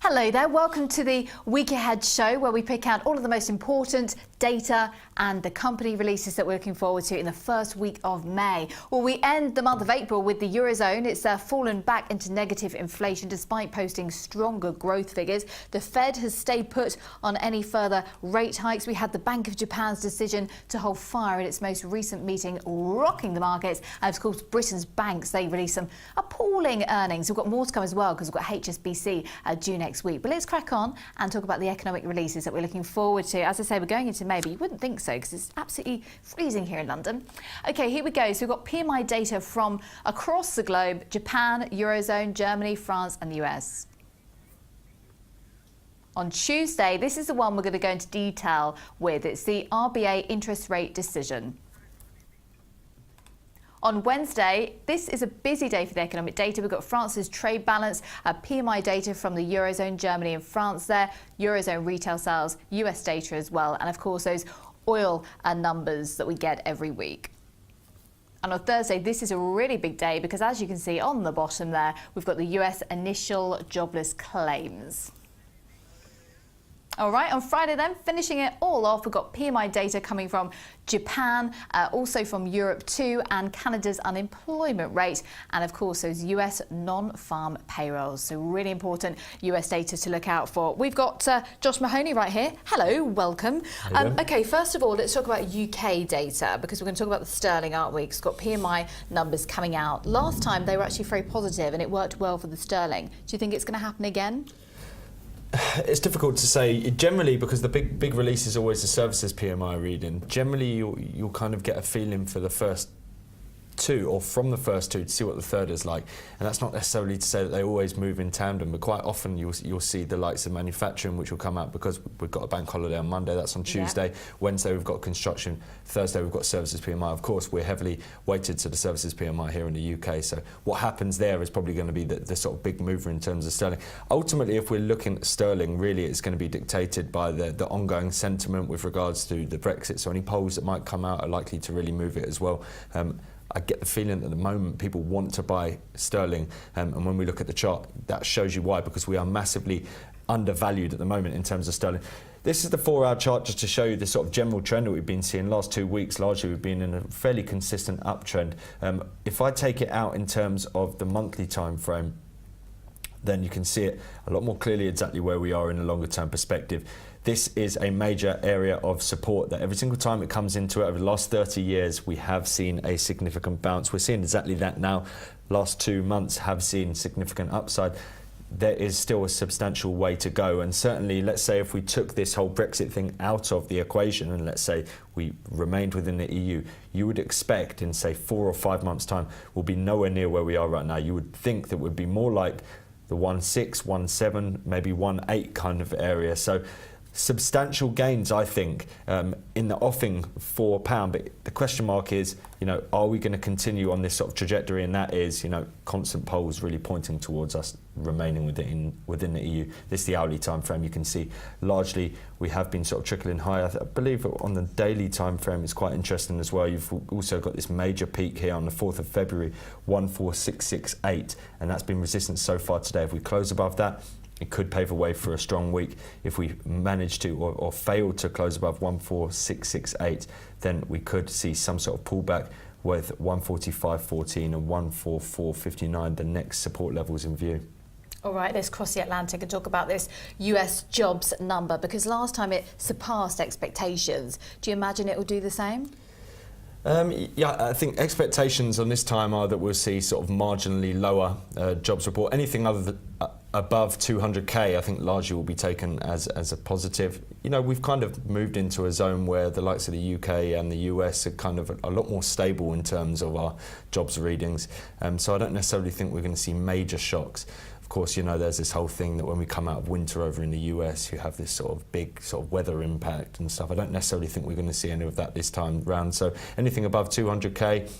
Hello there, welcome to the Week Ahead show where we pick out all of the most important data and the company releases that we're looking forward to in the first week of May. Well, we end the month of April with the Eurozone. It's fallen back into negative inflation despite posting stronger growth figures. The Fed has stayed put on any further rate hikes. We had the Bank of Japan's decision to hold fire at its most recent meeting, rocking the markets. And of course, Britain's banks, they released some appalling earnings. We've got more to come as well because we've got HSBC due next week. But let's crack on and talk about the economic releases that we're looking forward to. As I say, we're going into May, but you wouldn't think so because it's absolutely freezing here in London. OK, here we go. So we've got PMI data from across the globe: Japan, Eurozone, Germany, France and the US. On Tuesday, this is the one we're going to go into detail with. It's the RBA interest rate decision. On Wednesday, this is a busy day for the economic data. We've got France's trade balance, PMI data from the Eurozone, Germany and France there, Eurozone retail sales, US data as well, and of course those oil numbers that we get every week. And on Thursday, this is a really big day because as you can see on the bottom there, we've got the US initial jobless claims. All right, on Friday then, finishing it all off, we've got PMI data coming from Japan, also from Europe too, and Canada's unemployment rate, and of course those US non-farm payrolls. So really important US data to look out for. We've got Josh Mahony right here. Hello, welcome. OK, first of all, let's talk about UK data because we're going to talk about the sterling, aren't we? Because we've got PMI numbers coming out. Last time they were actually very positive and it worked well for the sterling. Do you think it's going to happen again? It's difficult to say. Generally, because the big release is always the services PMI reading, generally you'll kind of get a feeling for the first two, or from the first two, to see what the third is like. And that's not necessarily to say that they always move in tandem, but quite often you'll see the likes of manufacturing, which will come out because we've got a bank holiday on Monday, that's on Tuesday. Yeah. Wednesday we've got construction, Thursday we've got services PMI. Of course, we're heavily weighted to the services PMI here in the UK, so what happens there is probably going to be the sort of big mover in terms of sterling. Ultimately, if we're looking at sterling, really it's going to be dictated by the ongoing sentiment with regards to the Brexit, so any polls that might come out are likely to really move it as well. I get the feeling that at the moment people want to buy sterling, and when we look at the chart, that shows you why, because we are massively undervalued at the moment in terms of sterling. This is the 4-hour chart just to show you the sort of general trend that we've been seeing last 2 weeks. Largely we've been in a fairly consistent uptrend. If I take it out in terms of the monthly time frame, then you can see it a lot more clearly exactly where we are in a longer term perspective. This is a major area of support that every single time it comes into it over the last 30 years, we have seen a significant bounce. We're seeing exactly that now. Last 2 months have seen significant upside. There is still a substantial way to go. And certainly, let's say if we took this whole Brexit thing out of the equation and let's say we remained within the EU, you would expect in say 4 or 5 months time, we'll be nowhere near where we are right now. You would think that would be more like the 1.6, 1.7, maybe 1.8 kind of area. So substantial gains, I think, in the offing for £. But the question mark is, are we going to continue on this sort of trajectory? And that is, constant polls really pointing towards us remaining within the EU. This is the hourly time frame. You can see largely we have been sort of trickling higher. I believe on the daily time frame it's quite interesting as well. You've also got this major peak here on the 4th of February, 14668, and that's been resistance so far today. If we close above that, it could pave a way for a strong week. If we manage to or fail to close above 14668, then we could see some sort of pullback with 145.14 and 144.59, the next support levels in view. All right, let's cross the Atlantic and talk about this US jobs number, because last time it surpassed expectations. Do you imagine it will do the same? Yeah, I think expectations on this time are that we'll see sort of marginally lower jobs report. Anything other than above 200k, I think largely will be taken as a positive. We've kind of moved into a zone where the likes of the UK and the US are kind of a lot more stable in terms of our jobs readings. So I don't necessarily think we're going to see major shocks. Of course, there's this whole thing that when we come out of winter over in the US, you have this sort of big sort of weather impact and stuff. I don't necessarily think we're going to see any of that this time round. So anything above 200k,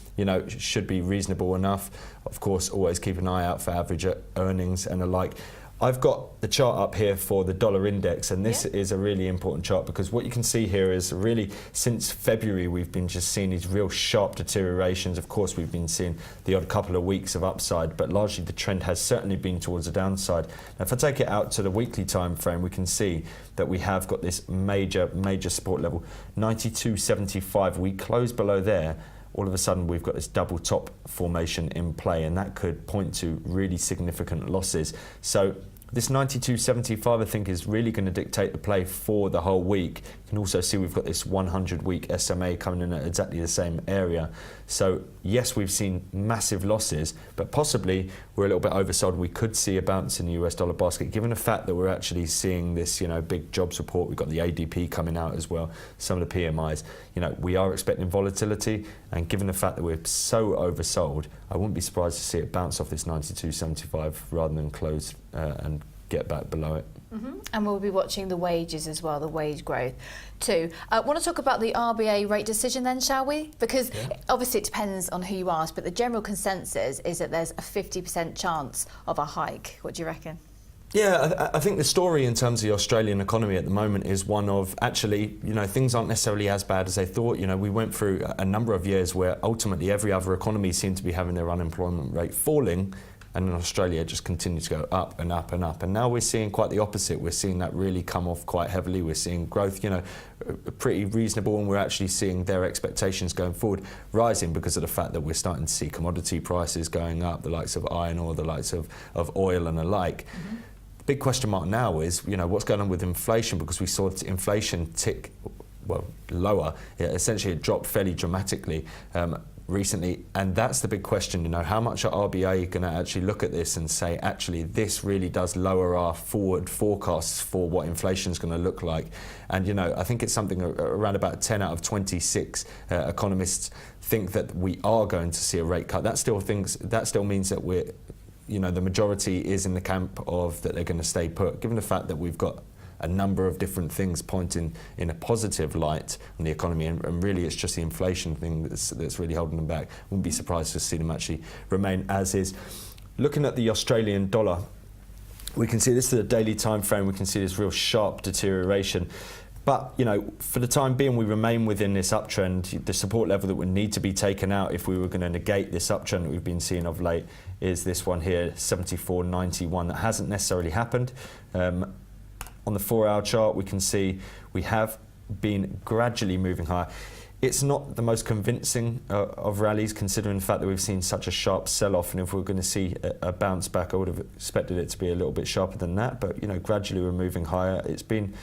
should be reasonable enough. Of course, always keep an eye out for average earnings and the like. I've got the chart up here for the dollar index, and this is a really important chart because what you can see here is really since February we've been just seeing these real sharp deteriorations. Of course, we've been seeing the odd couple of weeks of upside, but largely the trend has certainly been towards the downside. Now, if I take it out to the weekly time frame, we can see that we have got this major support level, 92.75. We closed below there. All of a sudden we've got this double top formation in play, and that could point to really significant losses. So this 92.75 I think is really going to dictate the play for the whole week. You can also see we've got this 100-week SMA coming in at exactly the same area. So yes, we've seen massive losses, but possibly we're a little bit oversold. We could see a bounce in the US dollar basket, given the fact that we're actually seeing this, big jobs report. We've got the ADP coming out as well, some of the PMIs. We are expecting volatility, and given the fact that we're so oversold, I wouldn't be surprised to see it bounce off this 92.75 rather than close and get back below it. And we'll be watching the wages as well, the wage growth too. Want to talk about the RBA rate decision then, shall we? Because obviously it depends on who you ask, but the general consensus is that there's a 50% chance of a hike. What do you reckon? Yeah, I think the story in terms of the Australian economy at the moment is one of actually, things aren't necessarily as bad as they thought. We went through a number of years where ultimately every other economy seemed to be having their unemployment rate falling, and in Australia it just continued to go up and up and up. And now we're seeing quite the opposite. We're seeing that really come off quite heavily. We're seeing growth, pretty reasonable, and we're actually seeing their expectations going forward rising because of the fact that we're starting to see commodity prices going up, the likes of iron ore, the likes of oil and the like. Big question mark now is, what's going on with inflation, because we saw inflation tick, lower. Essentially, it dropped fairly dramatically recently, and that's the big question. How much are RBA going to actually look at this and say, actually, this really does lower our forward forecasts for what inflation is going to look like? And I think it's something around about 10 out of 26 economists think that we are going to see a rate cut. That still means that we're the majority is in the camp of that they're going to stay put, given the fact that we've got a number of different things pointing in a positive light on the economy, and really it's just the inflation thing that's really holding them back. Wouldn't be surprised to see them actually remain as is. Looking at the Australian dollar, we can see this is a daily time frame. We can see this real sharp deterioration. But, for the time being, we remain within this uptrend. The support level that would need to be taken out if we were going to negate this uptrend that we've been seeing of late is this one here, 74.91. That hasn't necessarily happened. On the 4-hour chart, we can see we have been gradually moving higher. It's not the most convincing of rallies, considering the fact that we've seen such a sharp sell-off, and if we're going to see a bounce back, I would have expected it to be a little bit sharper than that. But, gradually we're moving higher. It's been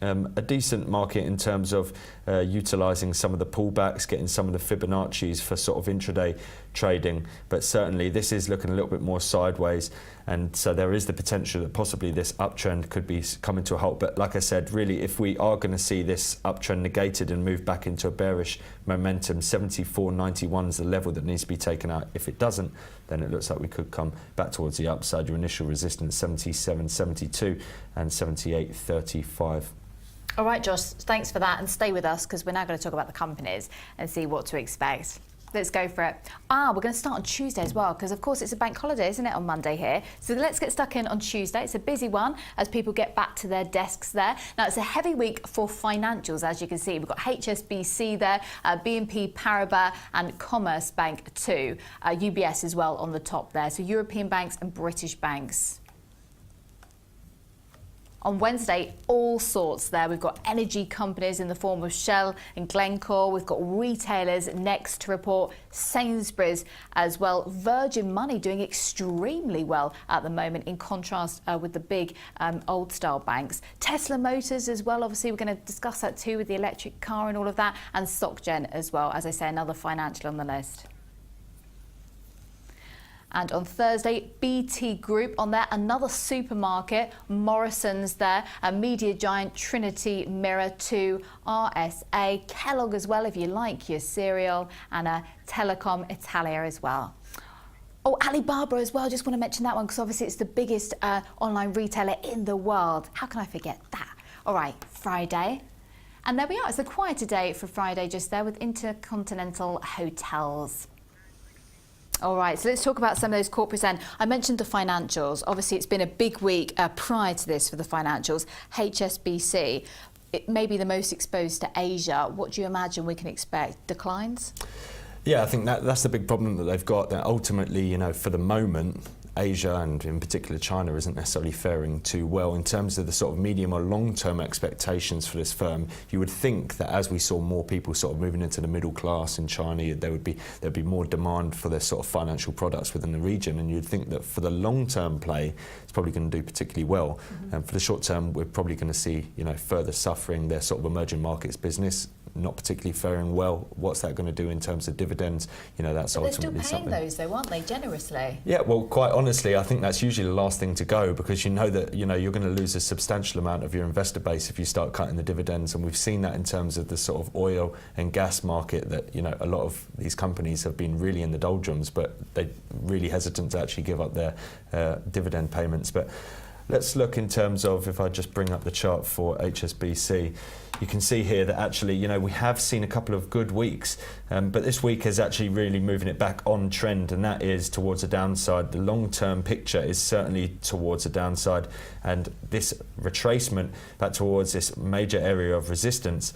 a decent market in terms of utilising some of the pullbacks, getting some of the Fibonacci's for sort of intraday trading, but certainly this is looking a little bit more sideways, and so there is the potential that possibly this uptrend could be coming to a halt. But like I said, really, if we are going to see this uptrend negated and move back into a bearish momentum, 74.91 is the level that needs to be taken out. If it doesn't, then it looks like we could come back towards the upside. Your initial resistance 77.72 and 78.35. All right, Josh, thanks for that, and stay with us because we're now going to talk about the companies and see what to expect. Let's go for it. We're going to start on Tuesday as well, because of course it's a bank holiday, isn't it, on Monday here? So let's get stuck in on Tuesday. It's a busy one as people get back to their desks there. Now, it's a heavy week for financials, as you can see. We've got HSBC there, BNP Paribas and Commerce Bank too. UBS as well on the top there. So European banks and British banks. On Wednesday, all sorts there. We've got energy companies in the form of Shell and Glencore. We've got retailers next to report, Sainsbury's as well. Virgin Money doing extremely well at the moment, in contrast with the big old style banks. Tesla Motors as well. Obviously, we're going to discuss that too with the electric car and all of that. And SocGen as well. As I say, another financial on the list. And on Thursday, BT Group on there, another supermarket, Morrison's there, a media giant, Trinity Mirror 2, RSA, Kellogg as well, if you like your cereal, and a Telecom Italia as well. Oh, Alibaba as well, just want to mention that one because obviously it's the biggest online retailer in the world. How can I forget that? All right, Friday. And there we are, it's a quieter day for Friday just there with Intercontinental Hotels. All right, so let's talk about some of those corporates then. I mentioned the financials. Obviously, it's been a big week prior to this for the financials. HSBC, it may be the most exposed to Asia. What do you imagine we can expect? Declines? Yeah, I think that's the big problem that they've got, that ultimately, for the moment, Asia and in particular China isn't necessarily faring too well in terms of the sort of medium or long-term expectations for this firm. You would think that as we saw more people sort of moving into the middle class in China, there'd be more demand for their sort of financial products within the region, and you'd think that for the long-term play, it's probably going to do particularly well. And for the short term, we're probably going to see further suffering. Their sort of emerging markets business not particularly faring well. What's that going to do in terms of dividends? That's ultimately something. They're still paying those though, aren't they, generously? Yeah, well, quite honestly, I think that's usually the last thing to go, because you know that you're going to lose a substantial amount of your investor base if you start cutting the dividends, and we've seen that in terms of the sort of oil and gas market, that a lot of these companies have been really in the doldrums, but they're really hesitant to actually give up their dividend payments. But let's look in terms of, if I just bring up the chart for HSBC, you can see here that actually, we have seen a couple of good weeks, but this week is actually really moving it back on trend, and that is towards the downside. The long-term picture is certainly towards the downside, and this retracement back towards this major area of resistance,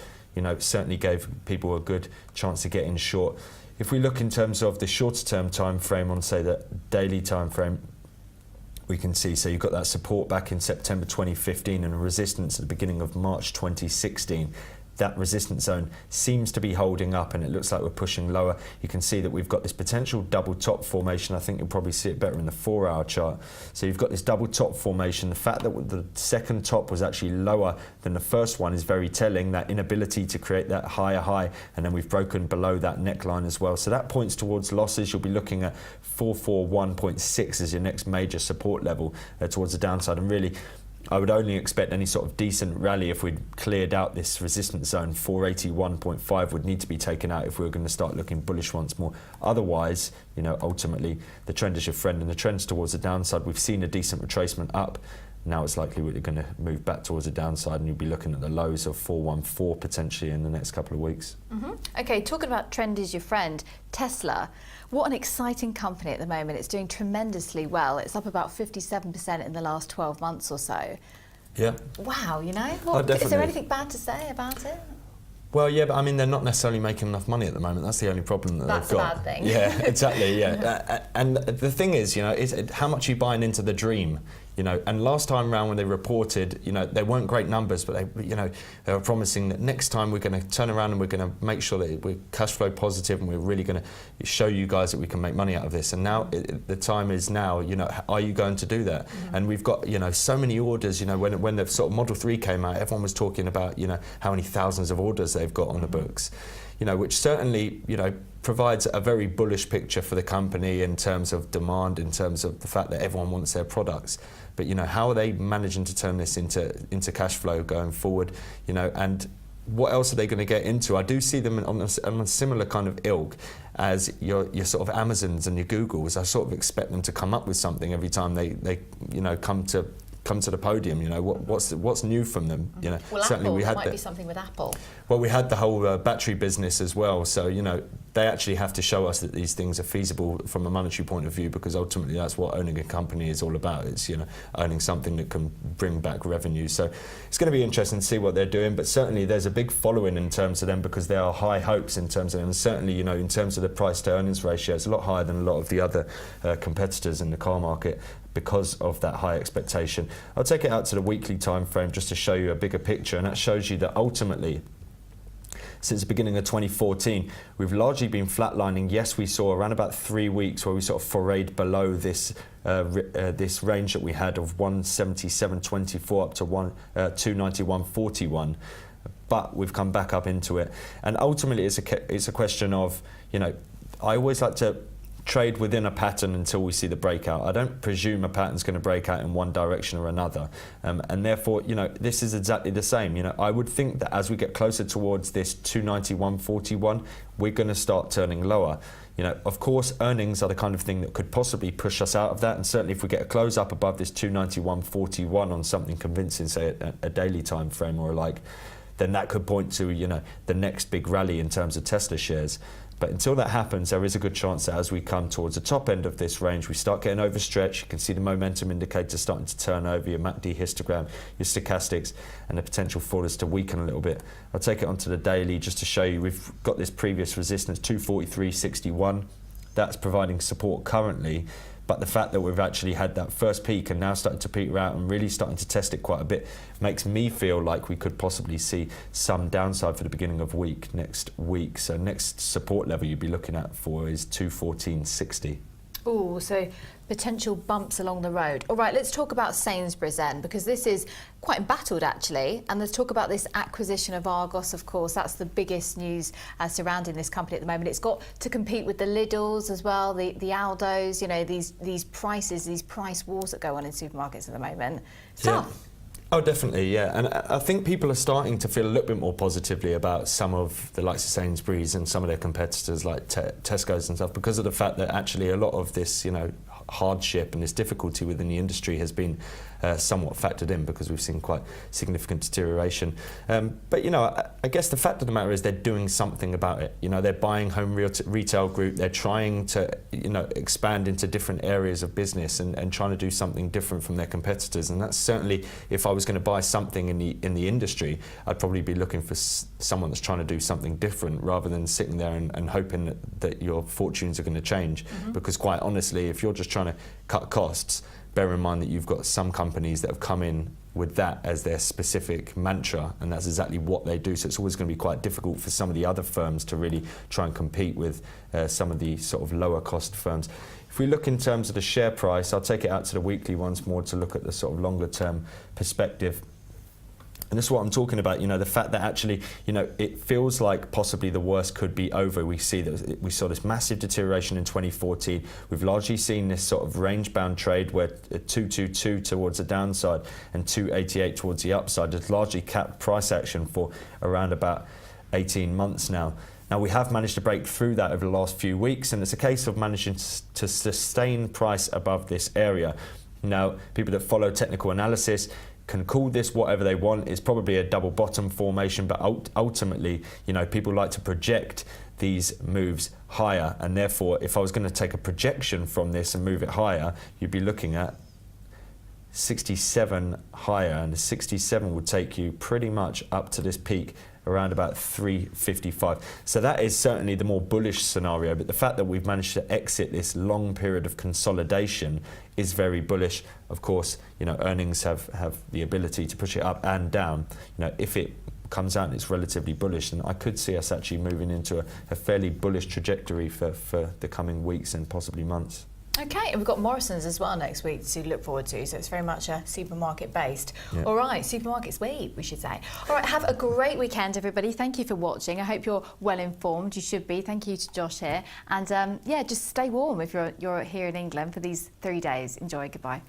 certainly gave people a good chance to get in short. If we look in terms of the shorter-term time frame, on say the daily time frame, we can see, so you've got that support back in September 2015 and a resistance at the beginning of March 2016. That resistance zone seems to be holding up, and it looks like we're pushing lower. You can see that we've got this potential double top formation. I think you'll probably see it better in the 4-hour chart. So you've got this double top formation. The fact that the second top was actually lower than the first one is very telling, that inability to create that higher high, and then we've broken below that neckline as well. So that points towards losses. You'll be looking at 441.6 as your next major support level towards the downside, and really I would only expect any sort of decent rally if we'd cleared out this resistance zone. 481.5 would need to be taken out if we were going to start looking bullish once more. Otherwise, ultimately the trend is your friend, and the trend's towards the downside. We've seen a decent retracement up. Now it's likely we're going to move back towards the downside, and you'll be looking at the lows of 414 potentially in the next couple of weeks. Okay, talking about trend is your friend, Tesla. What an exciting company at the moment. It's doing tremendously well. It's up about 57% in the last 12 months or so. Yeah. Wow, is there anything bad to say about it? Well, yeah, but I mean, they're not necessarily making enough money at the moment. That's the only problem that they've got. That's a bad thing. Yeah, exactly, yeah. And the thing is, is how much are you buying into the dream? And last time round when they reported, they weren't great numbers, but they were promising that next time we're going to turn around and we're going to make sure that we're cash flow positive, and we're really going to show you guys that we can make money out of this. And now the time is now. Are you going to do that? And we've got so many orders. When the sort of Model 3 came out, everyone was talking about how many thousands of orders they've got on the books. Which certainly provides a very bullish picture for the company in terms of demand, in terms of the fact that everyone wants their products. But how are they managing to turn this into cash flow going forward? And what else are they going to get into? I do see them on a similar kind of ilk as your sort of Amazons and your Googles. I sort of expect them to come up with something every time they come to the podium. What's new from them? Well, certainly Apple, might be something with Apple. Well, we had the whole battery business as well, so they actually have to show us that these things are feasible from a monetary point of view, because ultimately that's what owning a company is all about. It's owning something that can bring back revenue. So it's going to be interesting to see what they're doing, but certainly there's a big following in terms of them, because there are high hopes in terms of them. And certainly in terms of the price to earnings ratio, it's a lot higher than a lot of the other competitors in the car market, because of that high expectation. I'll take it out to the weekly time frame just to show you a bigger picture, and that shows you that ultimately, since the beginning of 2014, we've largely been flatlining. Yes, we saw around about 3 weeks where we sort of forayed below this this range that we had of 177.24 up to 291.41, but we've come back up into it. And ultimately, it's a question of, I always like to trade within a pattern until we see the breakout. I don't presume a pattern's going to break out in one direction or another, and therefore this is exactly the same. I would think that as we get closer towards this 291.41, we're going to start turning lower. Of course, earnings are the kind of thing that could possibly push us out of that, and certainly if we get a close up above this 291.41 on something convincing, say a daily time frame or like, then that could point to the next big rally in terms of Tesla shares. But until that happens, there is a good chance that as we come towards the top end of this range, we start getting overstretched. You can see the momentum indicators starting to turn over, your MACD histogram, your stochastics, and the potential for us to weaken a little bit. I'll take it onto the daily just to show you we've got this previous resistance, 243.61. That's providing support currently. But the fact that we've actually had that first peak and now starting to peter out and really starting to test it quite a bit makes me feel like we could possibly see some downside for the beginning of week next week. So next support level you'd be looking at for is 214.60. Oh, so potential bumps along the road. All right, let's talk about Sainsbury's then, because this is quite embattled actually. And let's talk about this acquisition of Argos, of course. That's the biggest news surrounding this company at the moment. It's got to compete with the Lidls as well, the Aldos, you know, these prices, these price wars that go on in supermarkets at the moment. It's tough. Oh, definitely, yeah. And I think people are starting to feel a little bit more positively about some of the likes of Sainsbury's and some of their competitors like Tesco's and stuff, because of the fact that actually a lot of this, you know, hardship and this difficulty within the industry has been somewhat factored in, because we've seen quite significant deterioration. But, you know, I guess the fact of the matter is they're doing something about it. You know, they're buying Home Retail Group, they're trying to, you know, expand into different areas of business and trying to do something different from their competitors. And that's certainly, if I was going to buy something in the industry, I'd probably be looking for someone that's trying to do something different rather than sitting there and hoping that your fortunes are going to change. Because quite honestly, if you're just trying to cut costs, bear in mind that you've got some companies that have come in with that as their specific mantra, and that's exactly what they do. So it's always going to be quite difficult for some of the other firms to really try and compete with some of the sort of lower cost firms. If we look in terms of the share price, I'll take it out to the weekly once more to look at the sort of longer term perspective. And this is what I'm talking about, you know, the fact that actually, you know, it feels like possibly the worst could be over. We saw this massive deterioration in 2014. We've largely seen this sort of range-bound trade where 222 towards the downside and 288 towards the upside has largely capped price action for around about 18 months now. Now, we have managed to break through that over the last few weeks, and it's a case of managing to sustain price above this area. Now, people that follow technical analysis can call this whatever they want. It's probably a double bottom formation, but ultimately, you know, people like to project these moves higher, and therefore, if I was going to take a projection from this and move it higher, you'd be looking at 67 higher, and the 67 would take you pretty much up to this peak around about 355. So that is certainly the more bullish scenario, but the fact that we've managed to exit this long period of consolidation is very bullish. Of course, you know, earnings have the ability to push it up and down. You know, if it comes out and it's relatively bullish, then I could see us actually moving into a fairly bullish trajectory for the coming weeks and possibly months. Okay, and we've got Morrison's as well next week to look forward to, so it's very much supermarket based. Yeah. All right, supermarkets week, we should say. All right, have a great weekend, everybody. Thank you for watching. I hope you're well informed. You should be. Thank you to Josh here. And yeah, just stay warm if you're here in England for these 3 days. Enjoy. Goodbye.